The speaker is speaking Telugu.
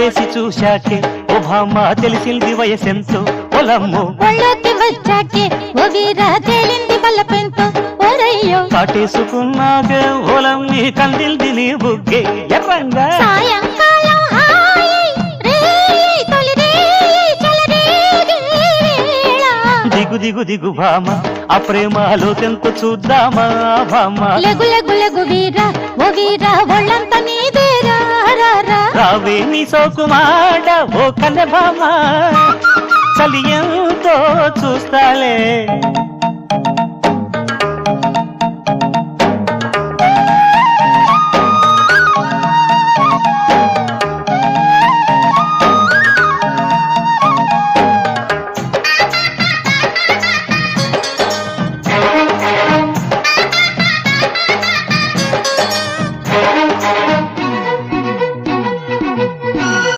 వాటేసి చూశాకే ఓ భామ తెలిసింది వయసెంతో పొలమ్ము ఒళ్ళోకి వచ్చాకే ఓ వీరా తేలింది బలపెంతో ఓరయ్యో కాటేసుకున్నాకే ఓలమ్మి కందిల్ది నీ బుగ్గే ఎర్రంగా సాయంకాలం హాయి రేయి తొలి రేయి చెలరేగే వేళ దిగు దిగు దిగు భామ ఆ ప్రేమలో తెంతో చూద్దామా భామ లెగు లెగు లెగు వీరా ఓ వీరా ఒళ్ళంత నీదేరా రా రావే నీ సోకుమాడ ఓ కన్నె భామ చలి ఎంతో చూస్తాలే